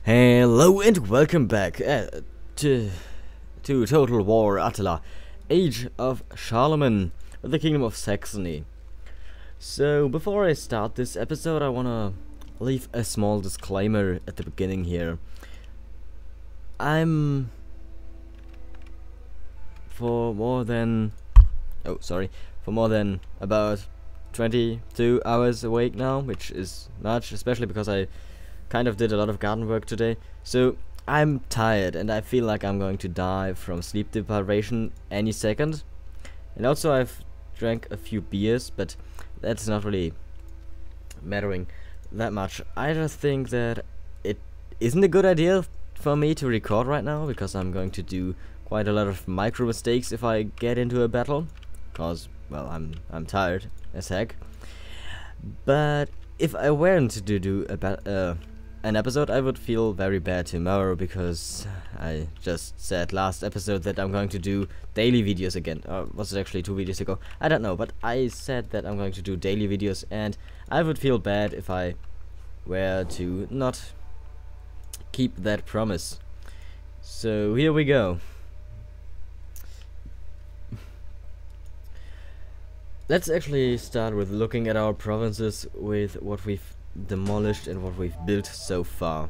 Hello and welcome back to Total War Attila, Age of Charlemagne, with the Kingdom of Saxony. So before I start this episode, I wanna leave a small disclaimer at the beginning here. I'm for more than about 22 hours awake now, which is much, especially because I kind of did a lot of garden work today. So I'm tired and I feel like I'm going to die from sleep deprivation any second. And also I've drank a few beers, but that's not really mattering that much. I just think that it isn't a good idea for me to record right now, because I'm going to do quite a lot of micro mistakes if I get into a battle, cause well, I'm tired as heck. But if I weren't to do an episode, I would feel very bad tomorrow, because I just said last episode that I'm going to do daily videos again. Or was it actually 2 videos ago? I don't know, but I said that I'm going to do daily videos, and I would feel bad if I were to not keep that promise. So here we go. Let's actually start with looking at our provinces with what we've demolished and what we've built so far.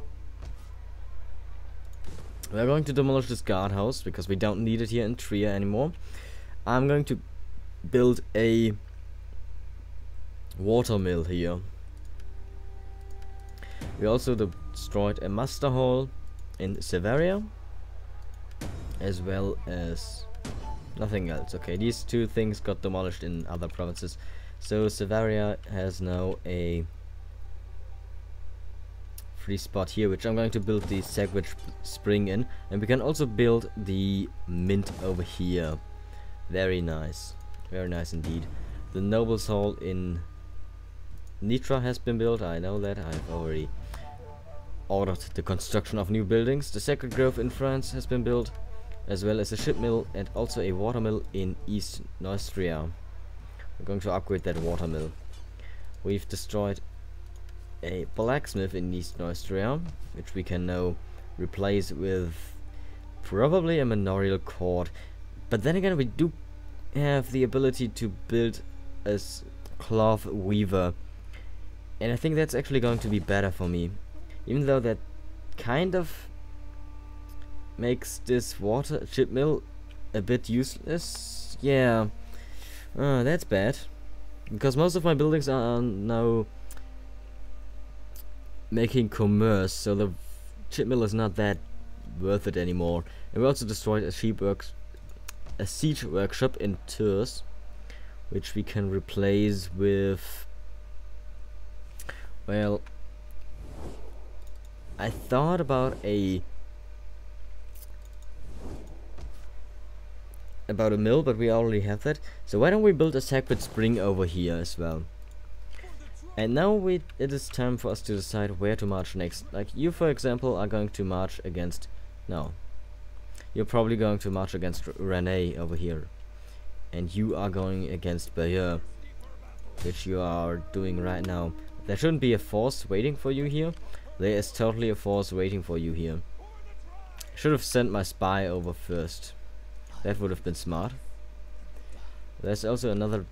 We're going to demolish this guardhouse because we don't need it here in Trier anymore. I'm going to build a watermill here. We also destroyed a muster hall in Severia, as well as nothing else. Okay, these two things got demolished in other provinces. So Severia has now a free spot here, which I'm going to build the sandwich spring in, and we can also build the mint over here. Very nice indeed. The nobles hall in Nitra has been built. I know that. I've already ordered the construction of new buildings. The Sacred Grove in France has been built, as well as a ship mill and also a watermill in East Neustria. We're going to upgrade that watermill. We've destroyed a blacksmith in East Neustria, which we can now replace with probably a manorial court. But then again, we do have the ability to build a cloth weaver, and I think that's actually going to be better for me, even though that kind of makes this water chip mill a bit useless. Yeah, that's bad, because most of my buildings are now making commerce, so the chip mill is not that worth it anymore. And we also destroyed a siege workshop in Tours, which we can replace with, well, I thought about a mill, but we already have that. So why don't we build a sacred spring over here as well? And now it is time for us to decide where to march next. Like, you, for example, are going to march against... No. You're probably going to march against Rene over here. And you are going against Bayeux, which you are doing right now. There shouldn't be a force waiting for you here. There is totally a force waiting for you here. Should have sent my spy over first. That would have been smart. There's also another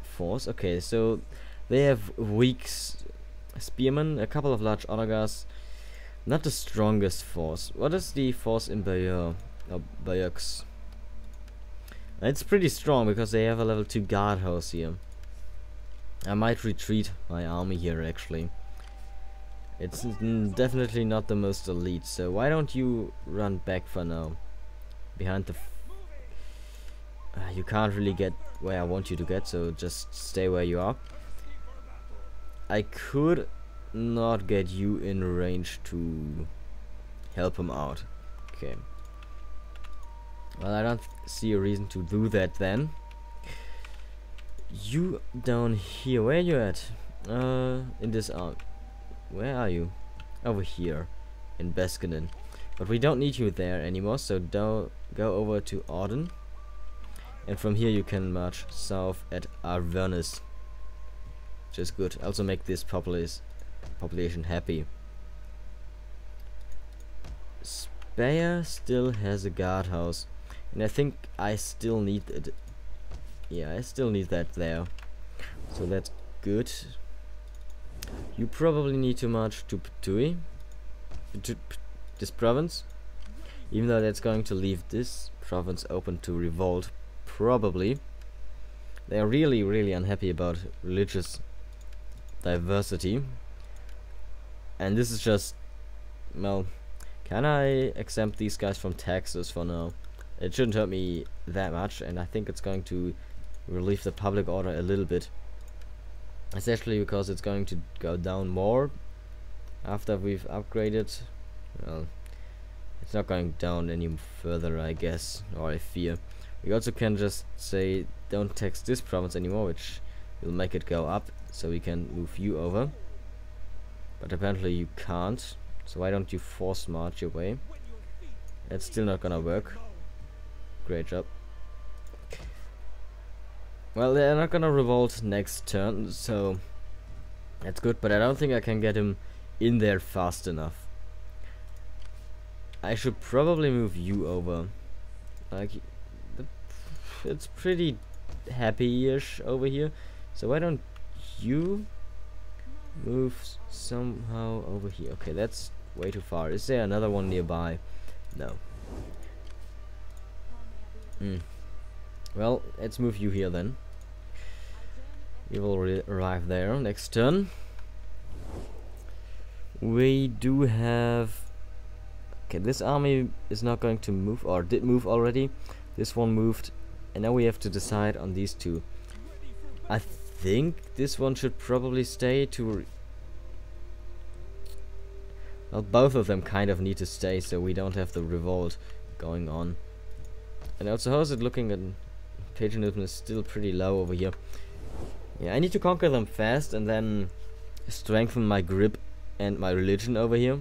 force. Okay, so they have weak spearmen, a couple of large onagers. Not the strongest force. What is the force in Bayeux? Oh, Bayeux. It's pretty strong because they have a level 2 guardhouse here. I might retreat my army here actually. It's definitely not the most elite, so why don't you run back for now? Behind the you can't really get where I want you to get, so just stay where you are. I could not get you in range to help him out. Okay. Well, I don't see a reason to do that then. You down here, where are you at? In this arm. Where are you? Over here, in Beskinen. But we don't need you there anymore, so go over to Auden. And from here you can march south at Arvernes, which is good. Also make this population happy. Speyer still has a guardhouse, and I think I still need it. Yeah, I still need that there, so that's good. You probably need to march to Ptui, to this province, even though that's going to leave this province open to revolt. Probably they are really unhappy about religious diversity, and this is just, well, can I exempt these guys from taxes for now? It shouldn't hurt me that much, and I think it's going to relieve the public order a little bit, especially because it's going to go down more after we've upgraded. Well, it's not going down any further, I guess, or I fear. We also can just say don't tax this province anymore, which will make it go up, so we can move you over. But apparently you can't, so why don't you force march your way? It's still not gonna work. Great job. Well, they're not gonna revolt next turn, so that's good, but I don't think I can get him in there fast enough. I should probably move you over. Like, it's pretty happy-ish over here, so why don't you move somehow over here? Okay, that's way too far. Is there another one nearby? No. Well, let's move you here then. You will arrive there next turn. We do have... Okay, this army is not going to move, or did move already. This one moved, and now we have to decide on these two. I think this one should probably stay to... Well, both of them kind of need to stay, so we don't have the revolt going on. And also, how's it looking? At patriotism is still pretty low over here. Yeah, I need to conquer them fast and then strengthen my grip and my religion over here.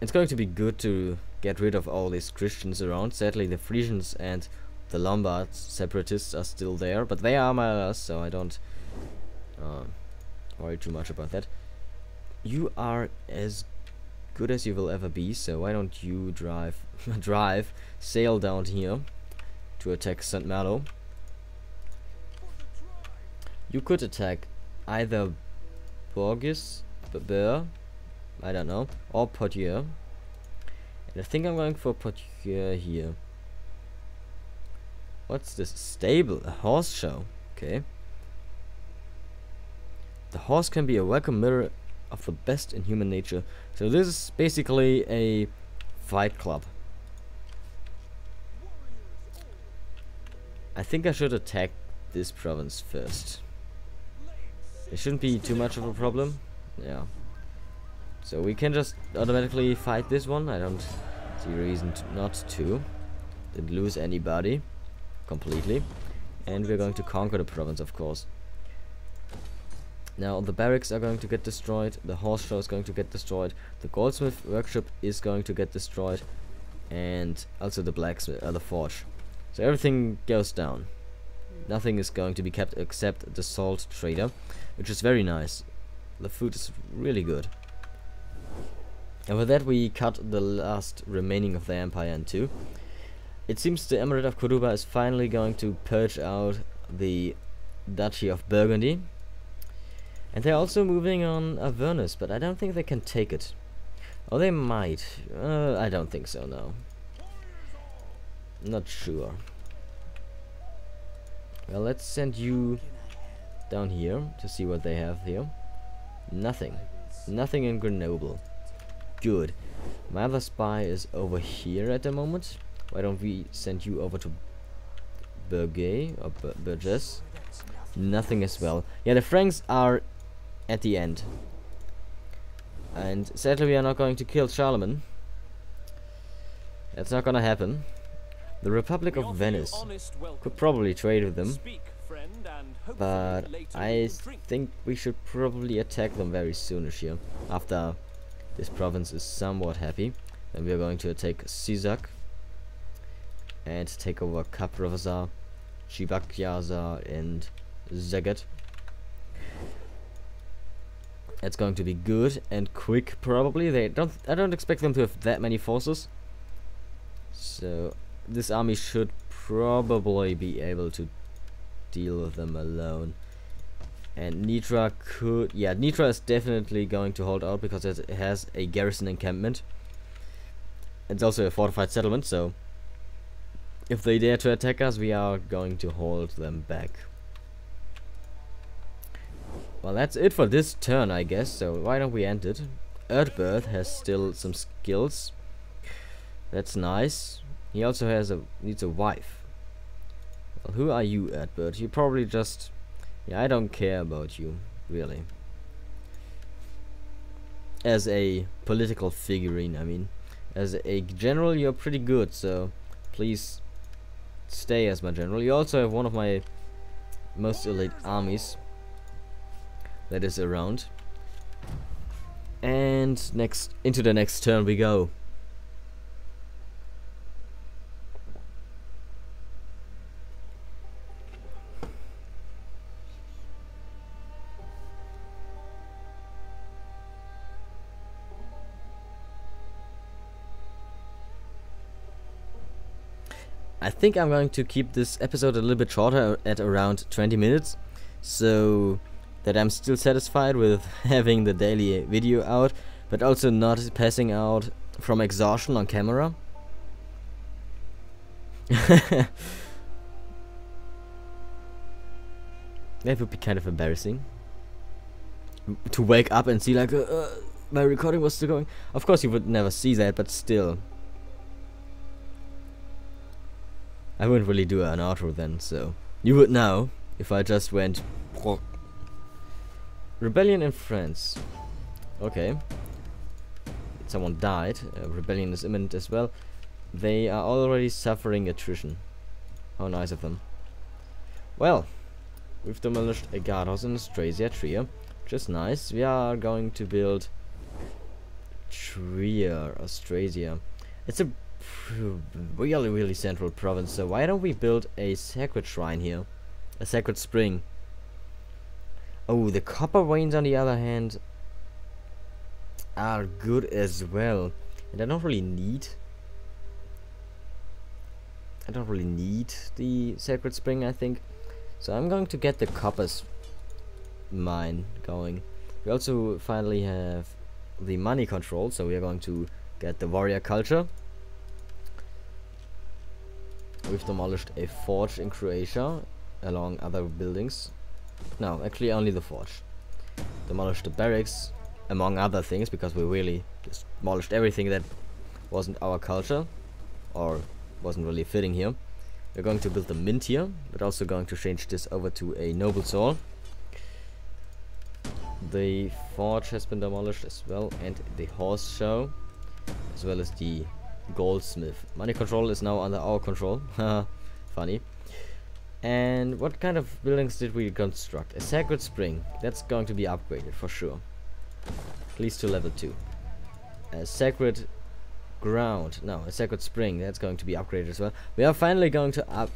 It's going to be good to get rid of all these Christians around. Sadly, the Frisians and the Lombards separatists are still there, but they are my allies, so I don't worry too much about that. You are as good as you will ever be, so why don't you sail down here to attack St. Malo. You could attack either Bourges, Beur, I don't know, or Poitiers. And I think I'm going for Poitiers here. What's this? Stable? A horse show? Okay. The horse can be a welcome mirror of the best in human nature. So this is basically a fight club. I think I should attack this province first. It shouldn't be too much of a problem. Yeah. So we can just automatically fight this one. I don't see a reason not to. Didn't lose anybody completely. And we're going to conquer the province, of course. Now the barracks are going to get destroyed, the horse show is going to get destroyed, the goldsmith workshop is going to get destroyed, and also the blacksmith, the forge. So everything goes down. Nothing is going to be kept except the salt trader, which is very nice. The food is really good. And with that we cut the last remaining of the empire in two. It seems the Emirate of Cordoba is finally going to purge out the Duchy of Burgundy. And they're also moving on Avernus, but I don't think they can take it. Oh, they might. I don't think so, no. Not sure. Well, let's send you down here to see what they have here. Nothing. Nothing in Grenoble. Good. My other spy is over here at the moment. Why don't we send you over to Burgay or Burgess? Nothing as well. Yeah, the Franks are at the end. And sadly we are not going to kill Charlemagne. That's not gonna happen. The Republic of Venice could probably trade with them, but I think we should probably attack them very soonish here. After this province is somewhat happy, then we are going to attack Sisak and take over Kaprovazar, Chivakyazar and Zagat. That's going to be good and quick, probably. I don't expect them to have that many forces. So this army should probably be able to deal with them alone. And Nitra could... yeah, Nitra is definitely going to hold out because it has a garrison encampment. It's also a fortified settlement, so if they dare to attack us, we are going to hold them back. Well, that's it for this turn, I guess, so why don't we end it? Earthbirth has still some skills. That's nice. He also needs a wife. Well, who are you, Earthbirth? You probably just... yeah, I don't care about you, really. As a political figurine, I mean. As a general, you're pretty good, so please stay as my general. You also have one of my most elite armies that is around. And into the next turn we go. I think I'm going to keep this episode a little bit shorter, at around 20 minutes, so that I'm still satisfied with having the daily video out, but also not passing out from exhaustion on camera. That would be kind of embarrassing. To wake up and see like, my recording was still going. Of course you would never see that, but still. I wouldn't really do an outro then, so you would know if I just went rebellion in France. Okay, someone died. Rebellion is imminent as well. They are already suffering attrition. How nice of them. Well, we've demolished a guardhouse in Austrasia, Trier, which is nice. We are going to build Trier, Austrasia. It's a really central province, so why don't we build a sacred shrine here? A sacred spring. Oh, the copper veins on the other hand are good as well. And I don't really need the sacred spring, I think. So I'm going to get the copper mine going. We also finally have the money control, so we are going to get the warrior culture. We've demolished a forge in Croatia, along other buildings. No, actually only the forge. Demolished the barracks, among other things, because we really just demolished everything that wasn't our culture, or wasn't really fitting here. We're going to build the mint here, but also going to change this over to a noble soul. The forge has been demolished as well, and the horse show, as well as the goldsmith. Money control is now under our control. Funny. And what kind of buildings did we construct? A sacred spring. That's going to be upgraded for sure. At least to level 2. A sacred ground. No, a sacred spring. That's going to be upgraded as well. We are finally going to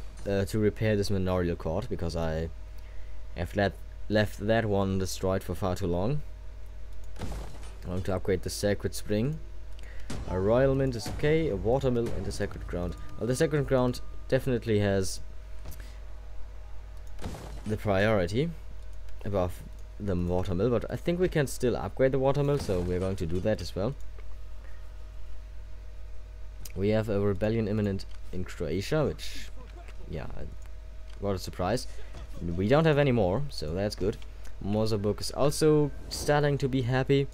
repair this manorial court, because I have left that one destroyed for far too long. I'm going to upgrade the sacred spring. A royal mint is okay, a watermill and a sacred ground. Well, the sacred ground definitely has the priority above the watermill, but I think we can still upgrade the watermill, so we're going to do that as well. We have a rebellion imminent in Croatia, which, yeah, what a surprise. We don't have any more, so that's good. Mozambique is also starting to be happy,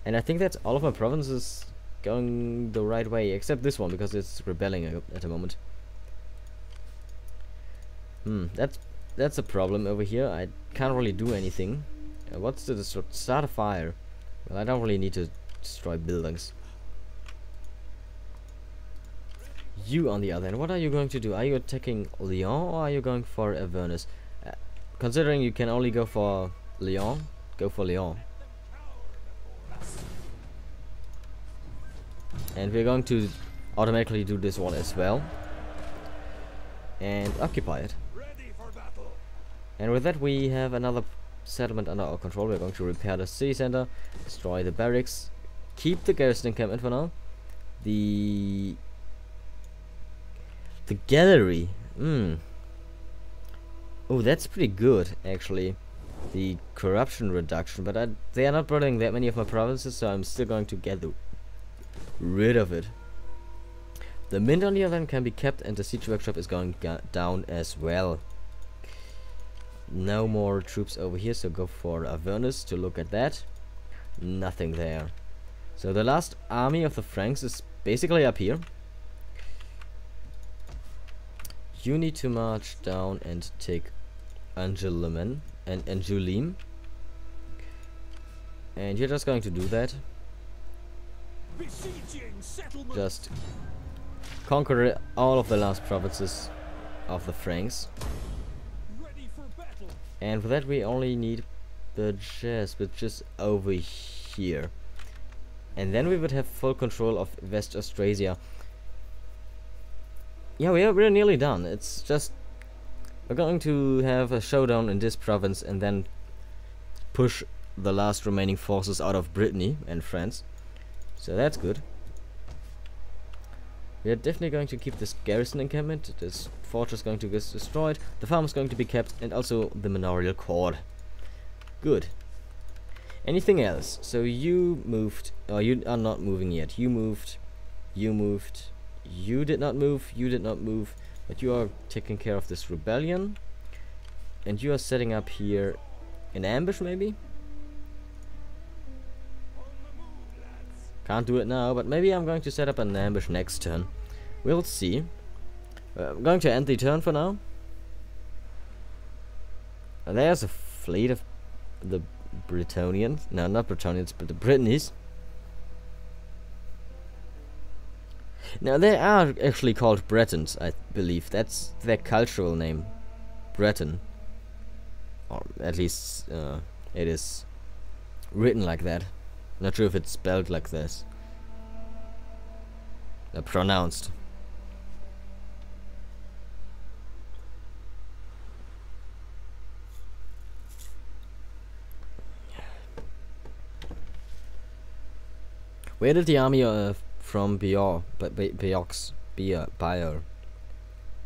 and I think that's all of my provinces going the right way, except this one, because it's rebelling at the moment. That's a problem over here. I can't really do anything. What's the start a fire? Well, I don't really need to destroy buildings. You, on the other hand, what are you going to do? Are you attacking Lyon, or are you going for Avernus? Considering you can only go for Lyon, go for Lyon. And we're going to automatically do this one as well. And occupy it. And with that we have another settlement under our control. We're going to repair the city center, destroy the barracks, keep the garrison encampment for now. The gallery. Oh, that's pretty good, actually. The corruption reduction, but they are not bothering that many of my provinces, so I'm still going to get rid of it. The mint, on the other hand, can be kept, and the siege workshop is going down as well. No more troops over here, so go for Avernus to look at that. Nothing there. So the last army of the Franks is basically up here. You need to march down and take Angoulême and Angoulême. And you're just going to do that. Just conquer all of the last provinces of the Franks. And for that we only need the Jazz, which is over here. And then we would have full control of West Austrasia. Yeah, we're nearly done. It's just we're going to have a showdown in this province and then push the last remaining forces out of Brittany and France. So that's good. We are definitely going to keep this garrison encampment. This fortress is going to get destroyed. The farm is going to be kept, and also the manorial court. Good. Anything else? So you moved. Oh, you are not moving yet. You moved. You moved. You did not move. You did not move. But you are taking care of this rebellion. And you are setting up here an ambush, maybe? Can't do it now, but maybe I'm going to set up an ambush next turn. We'll see. I'm going to end the turn for now. There's a fleet of the Bretonians. No, not Bretonians, but the Brittanies. Now, they are actually called Bretons, I believe. That's their cultural name. Breton. Or at least it is written like that. Not sure if it's spelled like this. Pronounced. Where did the army from Bior,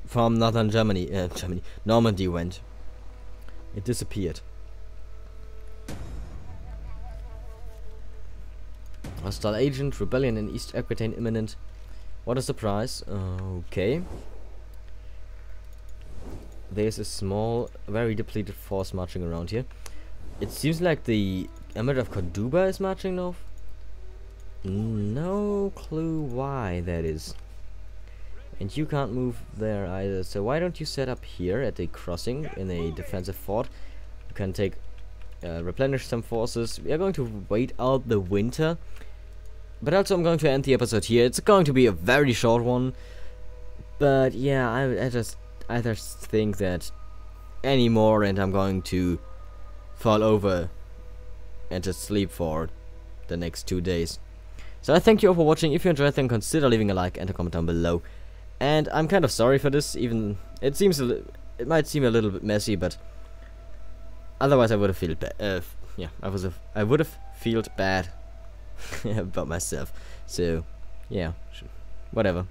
from northern Germany, Normandy went? It disappeared. Hostile agent, rebellion in East Aquitaine imminent. What a surprise. Okay. There's a small, very depleted force marching around here. It seems like the Emirate of Cordoba is marching north. No clue why that is. And you can't move there either. So why don't you set up here at a crossing in a defensive fort? You can take replenish some forces. We are going to wait out the winter. But also I'm going to end the episode here. It's going to be a very short one. But yeah, I just think that anymore and I'm going to fall over and just sleep for the next 2 days. So I thank you all for watching. If you enjoyed, then consider leaving a like and a comment down below. And I'm kind of sorry for this, even it might seem a little bit messy, but otherwise I would have felt bad. Yeah, I would have felt bad about myself. So yeah, whatever.